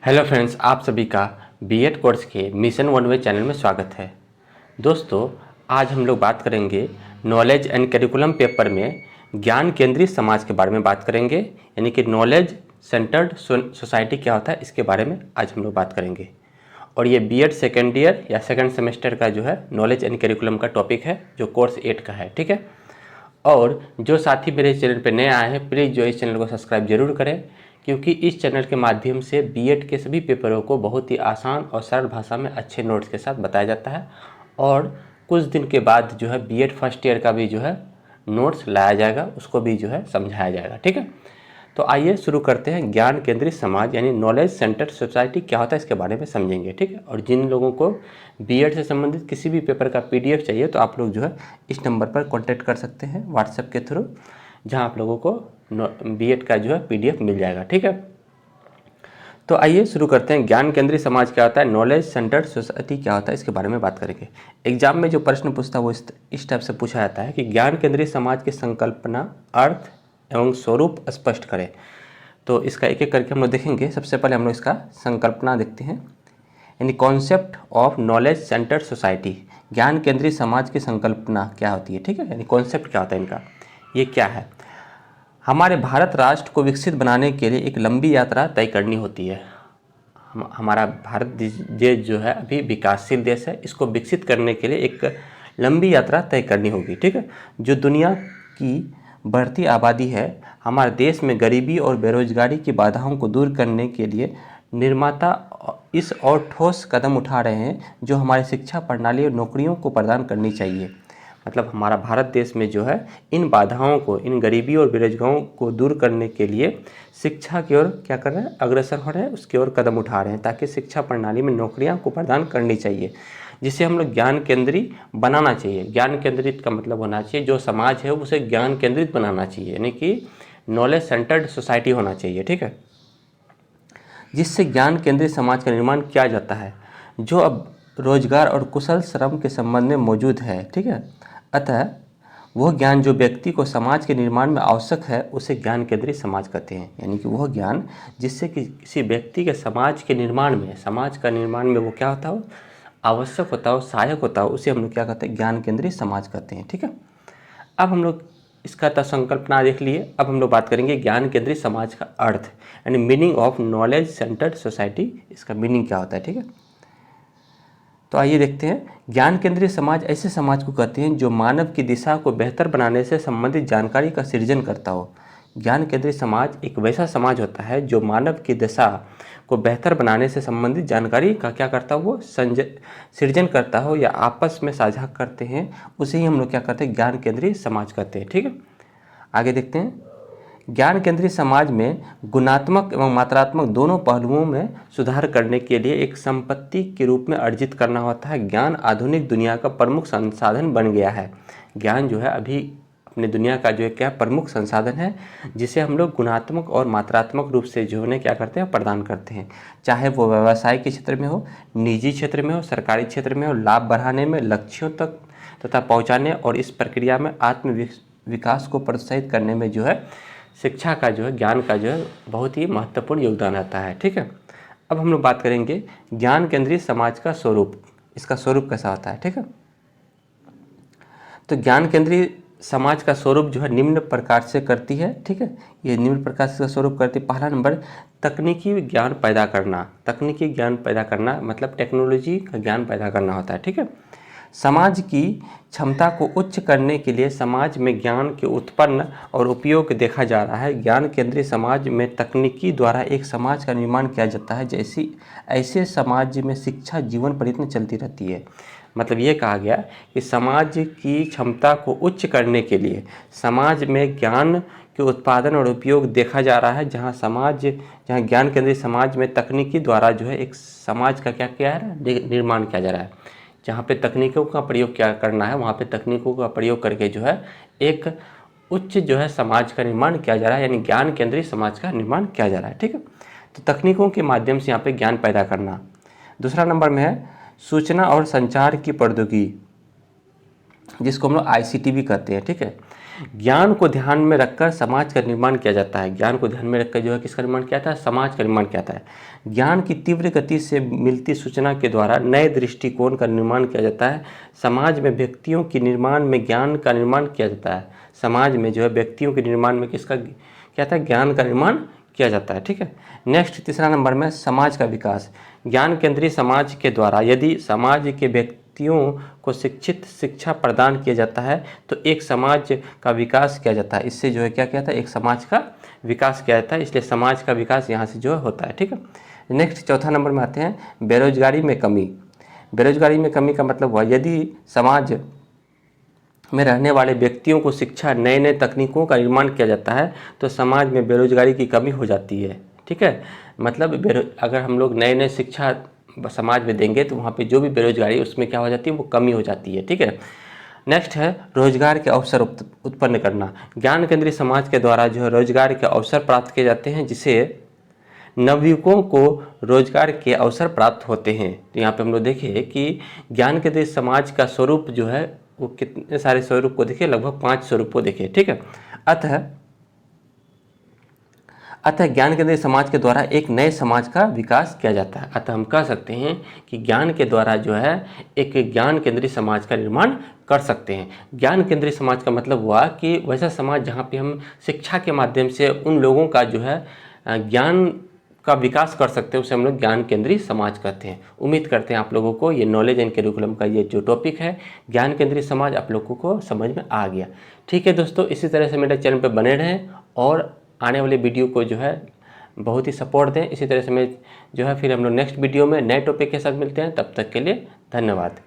Hello friends, आप सभी का बीएड कोर्स के मिशन वन वे चैनल में स्वागत है। दोस्तों, आज हम लोग बात करेंगे नॉलेज एंड करिकुलम पेपर में ज्ञान केंद्रित समाज के बारे में बात करेंगे, यानी कि नॉलेज सेंटर्ड सोसाइटी क्या होता है इसके बारे में आज हम लोग बात करेंगे। और ये बीएड सेकेंड ईयर या सेकेंड सेमेस्टर का जो है नॉलेज एंड करिकुलम का टॉपिक है, जो कोर्स 8 का है। ठीक है। और जो साथी मेरे चैनल पर नए आए हैं, प्लीज़ जो इस चैनल को सब्सक्राइब जरूर करें, क्योंकि इस चैनल के माध्यम से बीएड के सभी पेपरों को बहुत ही आसान और सरल भाषा में अच्छे नोट्स के साथ बताया जाता है। और कुछ दिन के बाद जो है बीएड फर्स्ट ईयर का भी जो है नोट्स लाया जाएगा, उसको भी जो है समझाया जाएगा। ठीक है। तो आइए शुरू करते हैं। ज्ञान केंद्रित समाज यानी नॉलेज सेंटर्ड सोसाइटी क्या होता है इसके बारे में समझेंगे। ठीक है। और जिन लोगों को बीएड से संबंधित किसी भी पेपर का पीडीएफ चाहिए तो आप लोग जो है इस नंबर पर कॉन्टैक्ट कर सकते हैं व्हाट्सएप के थ्रू, जहां आप लोगों को बीएड का जो है पीडीएफ मिल जाएगा। ठीक है। तो आइए शुरू करते हैं। ज्ञान केंद्रित समाज क्या होता है, नॉलेज सेंटर्ड सोसाइटी क्या होता है, इसके बारे में बात करेंगे। एग्जाम में जो प्रश्न पूछता है वो इस टाइप से पूछा जाता है कि ज्ञान केंद्रित समाज की संकल्पना, अर्थ एवं स्वरूप स्पष्ट करें। तो इसका एक एक करके हम लोग देखेंगे। सबसे पहले हम लोग इसका संकल्पना देखते हैं, यानी concept of knowledge centred society. ज्ञान केंद्रित समाज की संकल्पना क्या होती है। ठीक है। यानी कॉन्सेप्ट क्या होता है इनका, ये क्या है। हमारे भारत राष्ट्र को विकसित बनाने के लिए एक लंबी यात्रा तय करनी होती है। हमारा भारत देश जो है अभी विकासशील देश है, इसको विकसित करने के लिए एक लंबी यात्रा तय करनी होगी। ठीक है। जो दुनिया की बढ़ती आबादी है, हमारे देश में गरीबी और बेरोजगारी की बाधाओं को दूर करने के लिए निर्माता इस और ठोस कदम उठा रहे हैं, जो हमारी शिक्षा प्रणाली और नौकरियों को प्रदान करनी चाहिए। मतलब हमारा भारत देश में जो है इन बाधाओं को, इन गरीबी और बेरोजगारों को दूर करने के लिए शिक्षा की ओर क्या कर रहे हैं, अग्रसर हो रहे हैं, उसकी ओर कदम उठा रहे हैं, ताकि शिक्षा प्रणाली में नौकरियां को प्रदान करनी चाहिए, जिसे हम लोग ज्ञान केंद्रित बनाना चाहिए। ज्ञान केंद्रित का मतलब होना चाहिए जो समाज है उसे ज्ञान केंद्रित बनाना चाहिए, यानी कि नॉलेज सेंटर्ड सोसाइटी होना चाहिए। ठीक है। जिससे ज्ञान केंद्रित समाज का निर्माण किया जाता है, जो अब रोजगार और कुशल श्रम के संबंध में मौजूद है। ठीक है। अतः वह ज्ञान जो व्यक्ति को समाज के निर्माण में आवश्यक है, उसे ज्ञान केंद्रित समाज कहते हैं। यानी कि वह ज्ञान जिससे कि किसी व्यक्ति के समाज के निर्माण में, समाज का निर्माण में वो क्या होता हो, आवश्यक होता हो, सहायक होता हो, उसे हम लोग क्या कहते हैं, ज्ञान केंद्रित समाज कहते हैं। ठीक है। अब हम लोग इसका संकल्पना देख लिए। अब हम लोग बात करेंगे ज्ञान केंद्रित समाज का अर्थ, यानी meaning of knowledge centred society. इसका मीनिंग क्या होता है। ठीक है। तो आइए देखते हैं। ज्ञान केंद्रित समाज ऐसे समाज को कहते हैं जो मानव की दिशा को बेहतर बनाने से संबंधित जानकारी का सृजन करता हो। ज्ञान केंद्रित समाज एक वैसा समाज होता है जो मानव की दिशा को बेहतर बनाने से संबंधित जानकारी का क्या करता हो, वो सृजन करता हो या आपस में साझा करते हैं, उसे ही हम लोग क्या करते हैं, ज्ञान केंद्रित समाज कहते हैं। ठीक है। आगे देखते हैं। ज्ञान केंद्रित समाज में गुणात्मक एवं मात्रात्मक दोनों पहलुओं में सुधार करने के लिए एक संपत्ति के रूप में अर्जित करना होता है। ज्ञान आधुनिक दुनिया का प्रमुख संसाधन बन गया है। ज्ञान जो है अभी अपनी दुनिया का जो है क्या प्रमुख संसाधन है, जिसे हम लोग गुणात्मक और मात्रात्मक रूप से जो है क्या करते हैं, प्रदान करते हैं। चाहे वो व्यवसाय के क्षेत्र में हो, निजी क्षेत्र में हो, सरकारी क्षेत्र में हो, लाभ बढ़ाने में, लक्ष्यों तक तथा पहुँचाने और इस प्रक्रिया में आत्म विकास को प्रोत्साहित करने में जो है शिक्षा का जो है, ज्ञान का जो है बहुत ही महत्वपूर्ण योगदान रहता है। ठीक है। अब हम लोग बात करेंगे ज्ञान केंद्रित समाज का स्वरूप। इसका स्वरूप कैसा होता है। ठीक है। तो ज्ञान केंद्रित समाज का स्वरूप जो है निम्न प्रकार से करती है। ठीक है। ये निम्न प्रकार से स्वरूप करती है। पहला नंबर, तकनीकी ज्ञान पैदा करना। तकनीकी ज्ञान पैदा करना मतलब टेक्नोलॉजी का ज्ञान पैदा करना होता है। ठीक है। समाज की क्षमता को उच्च करने के लिए समाज में ज्ञान के उत्पन्न और उपयोग देखा जा रहा है। ज्ञान केंद्रित समाज में तकनीकी द्वारा एक समाज का निर्माण किया जाता है। जैसी ऐसे समाज में शिक्षा जीवन प्रयत्न चलती रहती है। मतलब ये कहा गया कि समाज की क्षमता को उच्च करने के लिए समाज में ज्ञान के उत्पादन और उपयोग देखा जा रहा है। जहाँ ज्ञान केंद्रित समाज में तकनीकी द्वारा जो है एक समाज का क्या किया है, निर्माण किया जा रहा है। जहाँ पे तकनीकों का प्रयोग क्या करना है, वहाँ पे तकनीकों का प्रयोग करके जो है एक उच्च जो है समाज का निर्माण किया जा रहा है, यानी ज्ञान केंद्रित समाज का निर्माण किया जा रहा है। ठीक है। तो तकनीकों के माध्यम से यहाँ पे ज्ञान पैदा करना। दूसरा नंबर में है सूचना और संचार की प्रौद्योगिकी, जिसको हम लोग आईसीटी भी कहते हैं। ठीक है। ज्ञान को ध्यान में रखकर समाज का निर्माण किया जाता है। ज्ञान को ध्यान में रखकर जो है किसका निर्माण किया जाता है? समाज का निर्माण किया जाता है। ज्ञान की तीव्र गति से मिलती सूचना के द्वारा नए दृष्टिकोण का निर्माण किया जाता है। समाज में व्यक्तियों के निर्माण में ज्ञान का निर्माण किया जाता है। समाज में जो है व्यक्तियों के निर्माण में किसका क्या था? ज्ञान का निर्माण किया जाता है। ठीक है। नेक्स्ट तीसरा नंबर में समाज का विकास। ज्ञान केंद्रीय समाज के द्वारा यदि समाज के व्यक्तियों को शिक्षित शिक्षा प्रदान किया जाता है तो एक समाज का विकास किया जाता है। इससे जो है क्या किया था? एक समाज का विकास किया जाता है। इसलिए समाज का विकास यहाँ से जो है होता है। ठीक है। नेक्स्ट चौथा नंबर में आते हैं बेरोजगारी में कमी। बेरोजगारी में कमी का मतलब हुआ यदि समाज में रहने वाले व्यक्तियों को शिक्षा नए नए तकनीकों का निर्माण किया जाता है तो समाज में बेरोजगारी की कमी हो जाती है। ठीक है। मतलब अगर हम लोग नए नए शिक्षा समाज में देंगे तो वहाँ पे जो भी बेरोजगारी उसमें क्या हो जाती है? वो कमी हो जाती है। ठीक है। नेक्स्ट है रोजगार के अवसर उत्पन्न करना। ज्ञान केंद्रीय समाज के द्वारा जो है रोजगार के अवसर प्राप्त किए जाते हैं जिससे नवयुवकों को रोजगार के अवसर प्राप्त होते हैं। तो यहाँ पे हम लोग देखिए कि ज्ञान केंद्रित समाज का स्वरूप जो है वो कितने सारे स्वरूप को देखिए, लगभग 5 स्वरूप को देखिए। ठीक है। अतः ज्ञान केंद्रित समाज के द्वारा एक नए समाज का विकास किया जाता है। अतः हम कह सकते हैं कि ज्ञान के द्वारा जो है एक ज्ञान केंद्रित समाज का निर्माण कर सकते हैं। ज्ञान केंद्रित समाज का मतलब हुआ कि वैसा समाज जहाँ पे हम शिक्षा के माध्यम से उन लोगों का जो है ज्ञान का विकास कर सकते हैं, उसे हम लोग ज्ञान केंद्रित समाज कहते हैं। उम्मीद करते हैं आप लोगों को ये नॉलेज एंड करिकुलम का ये जो टॉपिक है ज्ञान केंद्रित समाज आप लोगों को समझ में आ गया। ठीक है दोस्तों, इसी तरह से मेरे चैनल पर बने रहें और आने वाले वीडियो को जो है बहुत ही सपोर्ट दें। इसी तरह से मैं जो है फिर हम लोग नेक्स्ट वीडियो में नए टॉपिक के साथ मिलते हैं। तब तक के लिए धन्यवाद।